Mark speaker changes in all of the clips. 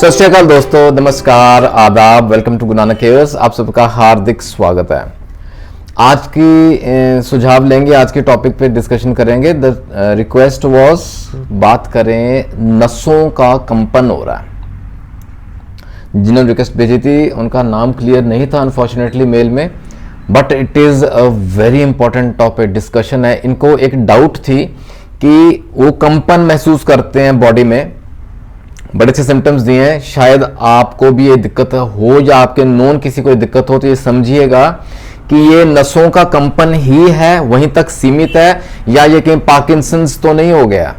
Speaker 1: सत श्री अकाल दोस्तों, नमस्कार, आदाब, welcome to Guru Nanak cares. आप सबका हार्दिक स्वागत है। आज की सुझाव लेंगे, आज के टॉपिक पे डिस्कशन करेंगे। द रिक्वेस्ट वाज बात करें नसों का कंपन हो रहा है। जिन्होंने रिक्वेस्ट भेजी थी उनका नाम क्लियर नहीं था अनफॉर्चुनेटली मेल में, but it is a very important topic, discussion है। इनको एक डाउट थी कि वो कंपन महसूस करते हैं बॉडी में, बड़े अच्छे सिम्टम्स दिए हैं। शायद आपको भी ये दिक्कत हो या आपके नोन किसी को दिक्कत हो, तो ये समझिएगा कि ये नसों का कंपन ही है, वहीं तक सीमित है, या ये कहीं पार्किंसंस तो नहीं हो गया।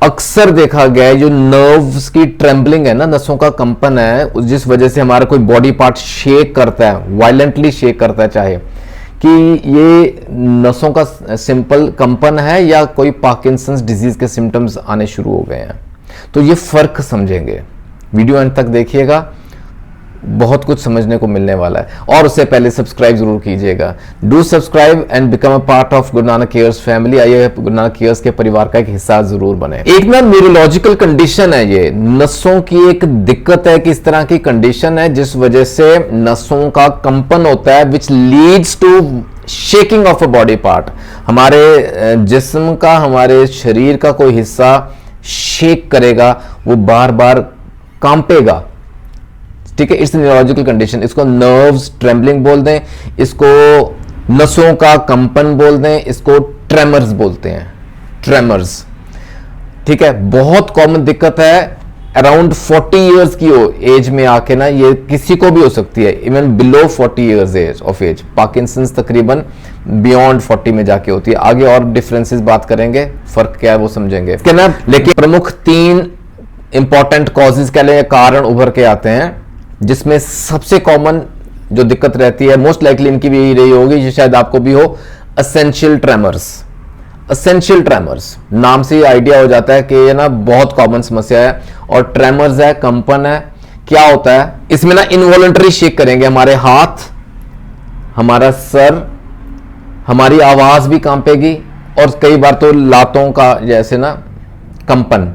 Speaker 1: अक्सर देखा गया है जो नर्व्स की ट्रेम्बलिंग है ना, नसों का कंपन है, जिस वजह से हमारा कोई बॉडी पार्ट शेक करता है, वायलेंटली शेक करता है, चाहे कि ये नसों का सिंपल कंपन है या कोई पार्किंसंस डिजीज के सिम्टम्स आने शुरू हो गए हैं। तो ये फर्क समझेंगे, वीडियो अंत तक देखिएगा, बहुत कुछ समझने को मिलने वाला है। और उससे पहले सब्सक्राइब जरूर कीजिएगा। Do subscribe and become a part of Guru Nanak cares family. आइए गुरु नानक केयर्स के परिवार का एक हिस्सा जरूर बने। एक ना न्यूरोलॉजिकल कंडीशन है, ये नसों की एक दिक्कत है कि इस तरह की कंडीशन है जिस वजह से नसों का कंपन होता है, which leads to shaking of a body part. हमारे जिस्म का, हमारे शरीर का कोई हिस्सा शेक करेगा, वो बार बार कांपेगा। ठीक है, इट्स न्यूरोलॉजिकल कंडीशन। इसको नर्व्स ट्रेम्बलिंग बोल दें, इसको नसों का कंपन बोल दें, इसको ट्रेमर्स बोलते हैं, ट्रेमर्स। ठीक है, बहुत कॉमन दिक्कत है। अराउंड 40 इयर्स की एज में आके ना, ये किसी को भी हो सकती है, even below 40 years of age. Parkinson's तकरीबन बियॉन्ड 40 में जाके होती है। आगे और डिफरेंसेस बात करेंगे, फर्क क्या है वो समझेंगे ना। लेकिन प्रमुख 3 इंपॉर्टेंट कॉजेज कह लें, कारण उभर के आते हैं, जिसमें सबसे कॉमन जो दिक्कत रहती है, मोस्ट लाइकली इनकी भी यही रही होगी, जो शायद आपको भी हो, एसेंशियल ट्रेमर्स। एसेंशियल ट्रेमर्स नाम से ही आइडिया हो जाता है कि ये ना बहुत कॉमन समस्या है। और ट्रेमर्स है, कंपन है। क्या होता है इसमें ना, इनवॉलंटरी शेक करेंगे हमारे हाथ, हमारा सर, हमारी आवाज भी कांपेगी, और कई बार तो लातों का जैसे ना कंपन,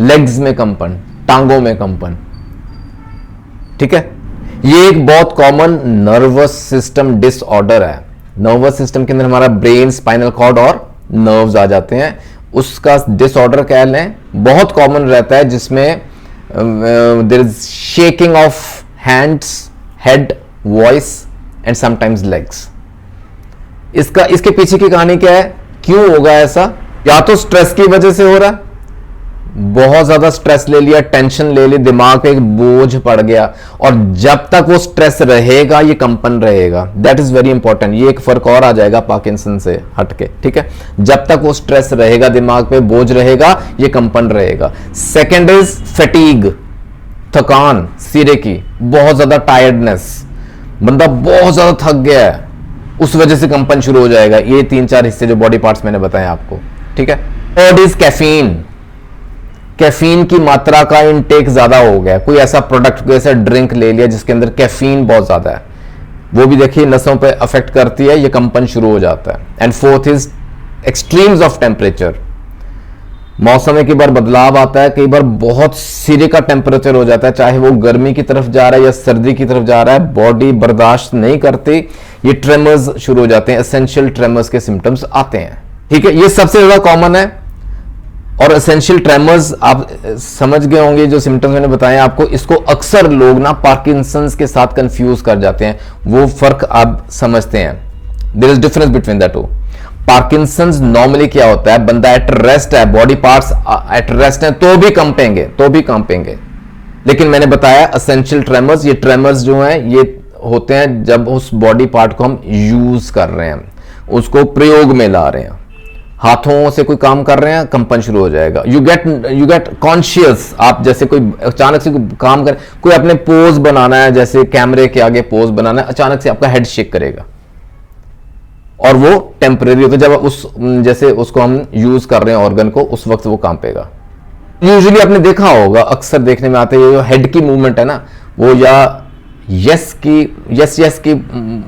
Speaker 1: लेग्स में कंपन, टांगों में कंपन। ठीक है, ये एक बहुत कॉमन नर्वस सिस्टम डिसऑर्डर है। नर्वस सिस्टम के अंदर हमारा ब्रेन, स्पाइनल कॉर्ड और नर्व्स आ जाते हैं, उसका डिसऑर्डर कह लें, बहुत कॉमन रहता है, जिसमें there is shaking of hands, head, voice and sometimes legs. इसके पीछे की कहानी क्या है, क्यों होगा ऐसा? या तो स्ट्रेस की वजह से हो रहा है, बहुत ज्यादा स्ट्रेस ले लिया, टेंशन ले ली, दिमाग पे एक बोझ पड़ गया, और जब तक वो स्ट्रेस रहेगा ये कंपन रहेगा। That is very important. ये एक फर्क और आ जाएगा पार्किंसन से हटके। ठीक है, जब तक वो स्ट्रेस रहेगा, दिमाग पे बोझ रहेगा, ये कंपन रहेगा। सेकेंड इज फैटीग, थकान, सिरे की बहुत ज्यादा टायर्डनेस, बंदा बहुत ज्यादा थक गया है, उस वजह से कंपन शुरू हो जाएगा। ये 3-4 हिस्से जो बॉडी पार्ट्स मैंने बताए आपको। ठीक है, थर्ड इज कैफीन। कैफीन की मात्रा का इनटेक ज्यादा हो गया, कोई ऐसा प्रोडक्ट, कोई ऐसा ड्रिंक ले लिया जिसके अंदर कैफीन बहुत ज्यादा है, वो भी देखिए नसों पे अफेक्ट करती है, ये कंपन शुरू हो जाता है। And fourth is extremes of temperature. मौसम में कई बार बदलाव आता है, कई बार बहुत सिरे का टेम्परेचर हो जाता है, चाहे वो गर्मी की तरफ जा रहा है या सर्दी की तरफ जा रहा है, बॉडी बर्दाश्त नहीं करती, ये ट्रेमर्स शुरू हो जाते हैं, एसेंशियल ट्रेमर्स के सिम्टम्स आते हैं। ठीक है, ये सबसे ज्यादा कॉमन है। और एसेंशियल ट्रेमर्स आप समझ गए होंगे, जो सिम्टम्स मैंने बताए आपको, इसको अक्सर लोग ना पार्किंसंस के साथ कंफ्यूज कर जाते हैं, वो फर्क आप समझते हैं। There is difference between the two. Parkinson's normally क्या होता है, बंदा एट रेस्ट है, बॉडी पार्ट्स एट रेस्ट है, तो भी कंपेंगे। लेकिन मैंने बताया एसेंशियल ट्रेमर्स, ये ट्रेमर्स जो हैं ये होते हैं जब उस बॉडी पार्ट को हम यूज कर रहे हैं, उसको प्रयोग में ला रहे हैं, हाथों से कोई काम कर रहे हैं, कंपन शुरू हो जाएगा। You get conscious. आप जैसे कोई अचानक से कोई काम कर, कोई अपने पोज बनाना है, जैसे कैमरे के आगे पोज बनाना है, अचानक से आपका हेड शेक करेगा, और वो टेम्परेरी होता है। जब उस जैसे उसको हम यूज कर रहे हैं ऑर्गन को, उस वक्त वो कांपेगा। यूजुअली आपने देखा होगा, अक्सर देखने में आते हैं, जो हेड की मूवमेंट है ना, वो या यस की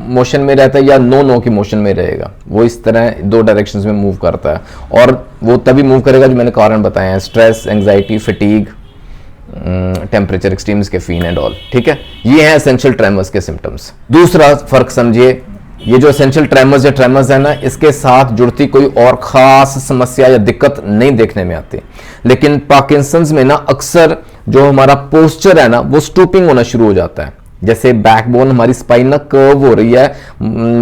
Speaker 1: मोशन में रहता है या नो की मोशन में रहेगा। वो इस तरह 2 डायरेक्शंस में मूव करता है, और वो तभी मूव करेगा जो मैंने कारण बताए हैं, stress, anxiety, fatigue, temperature extremes, caffeine and all, ठीक है। ये है एसेंशियल ट्रेमर्स के सिम्टम्स। दूसरा फर्क समझिए, ये जो एसेंशियल ट्रेमर्स या ट्रेमर्स है ना, इसके साथ जुड़ती कोई और खास समस्या या दिक्कत नहीं देखने में आती। लेकिन पार्किंसंस में ना अक्सर जो हमारा पोस्चर है ना, वो स्टूपिंग होना शुरू हो जाता है। जैसे बैकबोन हमारी स्पाइन ना कर्व हो रही है,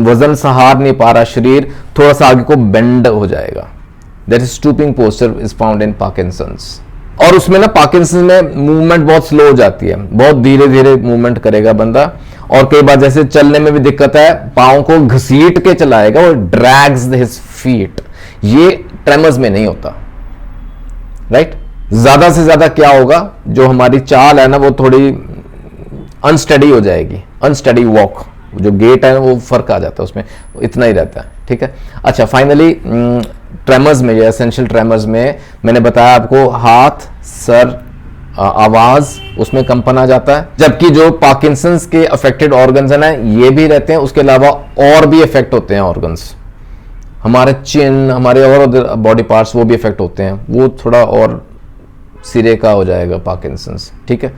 Speaker 1: वजन सहार नहीं पा रहा शरीर, थोड़ा सा आगे को बेंड हो जाएगा। That is stooping posture is found in Parkinson's. और उसमें ना पार्किंसंस में मूवमेंट बहुत स्लो हो जाती है, बहुत धीरे धीरे मूवमेंट करेगा बंदा, और कई बार जैसे चलने में भी दिक्कत है, पाँव को घसीट के चलाएगा और ड्रैग्स हिज फीट। ये ट्रेमर्स में नहीं होता, राइट। ज्यादा से ज्यादा क्या होगा, जो हमारी चाल है ना वो थोड़ी अनस्टडी हो जाएगी, अनस्टडी वॉक, जो गेट है वो फर्क आ जाता है उसमें, इतना ही रहता है, ठीक है। अच्छा, फाइनली ट्रेमर्स में, या एसेंशियल ट्रेमर्स में मैंने बताया आपको, हाथ, सर, आवाज, उसमें कंपन आ जाता है। जबकि जो पार्किंसंस के अफेक्टेड ऑर्गन्स है ना, ये भी रहते हैं, उसके अलावा और भी इफेक्ट होते हैं ऑर्गन्स, हमारे चिन, हमारे और बॉडी पार्ट्स, वो भी इफेक्ट होते हैं, वो थोड़ा और सिरे का हो जाएगा पार्किंसंस, ठीक है।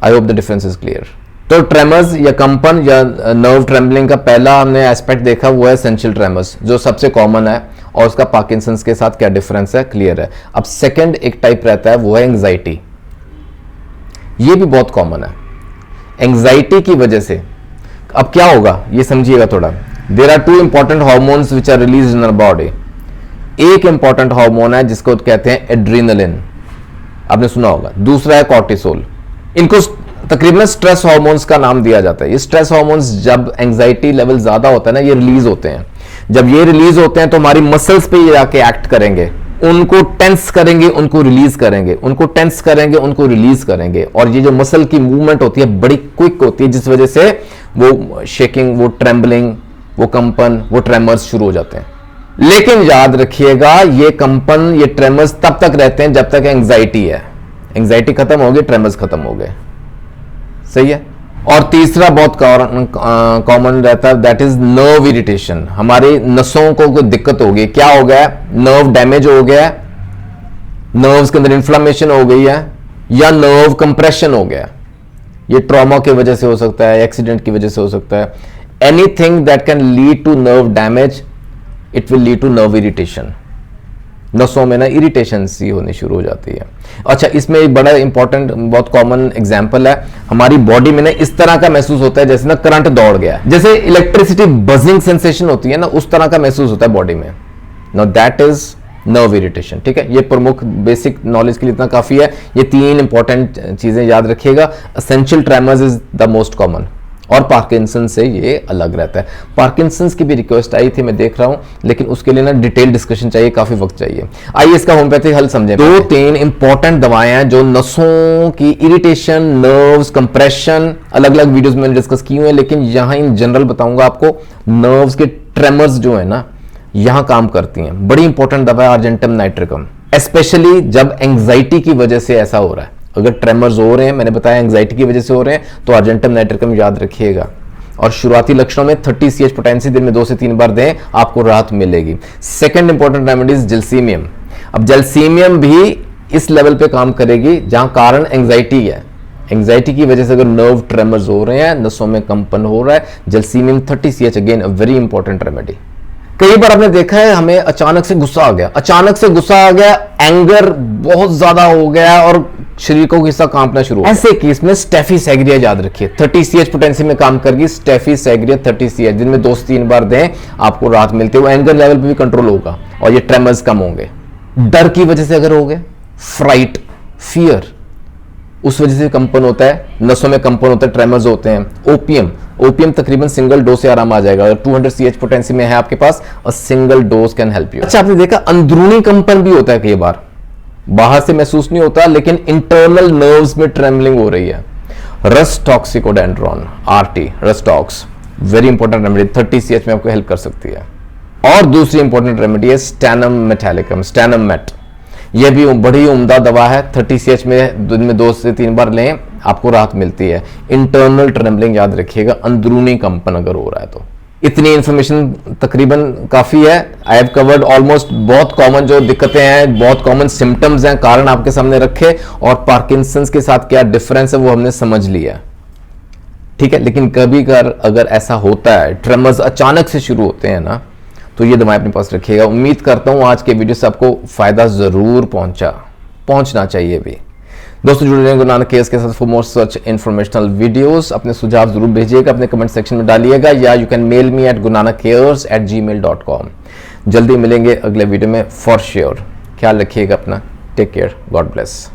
Speaker 1: I hope the difference is clear. तो ट्रेमर्स या कंपन या नर्व ट्रेम्बलिंग का पहला हमने एस्पेक्ट देखा, वो है एसेंशियल ट्रेमर्स, जो सबसे कॉमन है, और उसका पार्किंसंस के साथ क्या डिफरेंस है, क्लियर है। अब सेकंड एक टाइप रहता है, वो है एंग्जाइटी। ये भी बहुत कॉमन है। एंग्जाइटी की वजह से अब क्या होगा, ये समझिएगा थोड़ा। There are two important hormones which are release in our body. एक इंपॉर्टेंट हार्मोन है जिसको कहते हैं एड्रेनलिन, आपने सुना होगा। दूसरा है कॉर्टिसोल। इनको तकरीबन स्ट्रेस हार्मोन्स का नाम दिया जाता है। ये स्ट्रेस हार्मोन्स जब एंग्जाइटी लेवल ज्यादा होता है ना, ये रिलीज होते हैं। जब ये रिलीज होते हैं तो हमारी मसल्स पे ये जाके एक्ट करेंगे, उनको टेंस करेंगे, उनको रिलीज करेंगे, उनको टेंस करेंगे, उनको रिलीज करेंगे। और ये जो मसल की मूवमेंट होती है बड़ी क्विक होती है, जिस वजह से वो शेकिंग, वो ट्रेम्बलिंग, वो कंपन, वो ट्रेमर्स शुरू हो जाते हैं। लेकिन याद रखिएगा, ये कंपन, ये ट्रेमर्स तब तक रहते हैं जब तक एंग्जाइटी है। एंग्जाइटी खत्म हो गई, ट्रेमर्स खत्म हो गए, सही है। और तीसरा बहुत कॉमन रहता है, दैट इज नर्व इरिटेशन। हमारी नसों को कोई दिक्कत हो गई, क्या हो गया, नर्व डैमेज हो गया, नर्व्स के अंदर इन्फ्लामेशन हो गई है, या नर्व कंप्रेशन हो गया। ये ट्रॉमा की वजह से हो सकता है, एक्सीडेंट की वजह से हो सकता है। Anything that can lead to nerve damage, it will lead to nerve irritation. नसों में ना इरिटेशन सी होनी शुरू हो जाती है। अच्छा, इसमें एक बड़ा इंपॉर्टेंट, बहुत कॉमन एग्जांपल है, हमारी बॉडी में ना इस तरह का महसूस होता है जैसे ना करंट दौड़ गया, जैसे इलेक्ट्रिसिटी बजिंग सेंसेशन होती है ना, उस तरह का महसूस होता है बॉडी में। Now that is nerve irritation, ठीक है। ये प्रमुख बेसिक नॉलेज के लिए इतना काफी है। ये तीन इंपॉर्टेंट चीजें याद रखिएगा। Essential tremors is the most common, और पार्किंसन से ये अलग रहता है। पार्किंसंस की भी रिक्वेस्ट आई थी, मैं देख रहा हूं, लेकिन उसके लिए ना डिटेल डिस्कशन चाहिए, काफी वक्त चाहिए। आइए इसका होम्योपैथिक हल समझें। दो तीन इंपॉर्टेंट दवाएं हैं जो नसों की इरिटेशन, नर्व्स, कंप्रेशन, अलग अलग वीडियोस में मैंने डिस्कस की हुई है, लेकिन यहां इन जनरल बताऊंगा आपको। नर्व्स के ट्रेमर्स जो है ना, यहां काम करती हैं। बड़ी इंपॉर्टेंट दवा है अर्जेंटम नाइट्रिकम, स्पेशली जब एंग्जाइटी की वजह से ऐसा हो रहा है। अगर ट्रेमर्स हो रहे हैं, मैंने बताया एंग्जाइटी की वजह से हो रहे हैं, तो अर्जेंटम नाइट्रिकम याद रखिएगा। और शुरुआती लक्षणों में 30 CH पोटेंसी दिन में 2 से 3 बार दें, आपको राहत मिलेगी। Second important remedy is जलसीमियम। अब जलसीमियम भी इस लेवल पे काम करेगी जहां कारण एंग्जाइटी है। एंग्जाइटी की वजह से अगर नर्व ट्रेमर्स हो रहे हैं, नसों में कंपन हो रहा है, जलसीमियम 30 CH, again a very important remedy. कई बार आपने देखा है, हमें अचानक से गुस्सा आ गया, अचानक से गुस्सा आ गया, एंगर बहुत ज्यादा हो गया और शरीर को हिस्सा कांपना शुरू हो गया। ऐसे केस में स्टेफिसेग्रिया याद रखिए, 30 CH पोटेंसी में काम करेगी। स्टेफिसेग्रिया 30 CH दिन में 2 से 3 बार दें, आपको राहत मिलती है। वो एंगर लेवल पे भी कंट्रोल होगा और ये ट्रेमर्स कम होंगे। डर की वजह से अगर हो गए, फ्राइट, फियर, उस वजह से कंपन होता है, नसों में कंपन होता है, ट्रेमर्स होते हैं। ओपियम तकरीबन सिंगल डोज से आराम आ जाएगा। अगर 200 CH पोटेंसी में है आपके पास, a single dose can help you. अच्छा, आपने देखा अंदरूनी कंपन भी होता है कई बार, बाहर से महसूस नहीं होता, लेकिन इंटरनल नर्व्स में ट्रेमलिंग हो रही है। रस्टॉक्सिकोडेंड्रॉन, RT, rhus tox, very important remedy, 30 CH में आपको हेल्प कर सकती है। और दूसरी इंपॉर्टेंट रेमेडी है स्टैनम मेटालिकम, स्टैनम मेट। यह भी बड़ी उम्दा दवा है, 30 CH में दिन में 2 से 3 बार लें, आपको राहत मिलती है। इंटरनल ट्रेमलिंग याद रखिएगा, अंदरूनी कंपन अगर हो रहा है तो। इतनी इंफॉर्मेशन तकरीबन काफ़ी है। आई हैव कवर्ड ऑलमोस्ट बहुत कॉमन जो दिक्कतें हैं, बहुत कॉमन सिम्टम्स हैं, कारण आपके सामने रखे, और पार्किंसंस के साथ क्या डिफरेंस है वो हमने समझ लिया, ठीक है। लेकिन कभी अगर ऐसा होता है, ट्रेमर्स अचानक से शुरू होते हैं ना, तो ये दवाएं अपने पास रखिएगा। उम्मीद करता हूं आज के वीडियो से आपको फायदा जरूर पहुंचना चाहिए भी। दोस्तों जुड़े रहेंगे गुरु नानक केयर्स के साथ for more such informational videos. अपने सुझाव जरूर भेजिएगा, अपने कमेंट सेक्शन में डालिएगा, या you can mail me at gurunanakkayers@gmail.com। जल्दी मिलेंगे अगले वीडियो में फॉर श्योर। ख्याल रखिएगा अपना। Take care, God bless.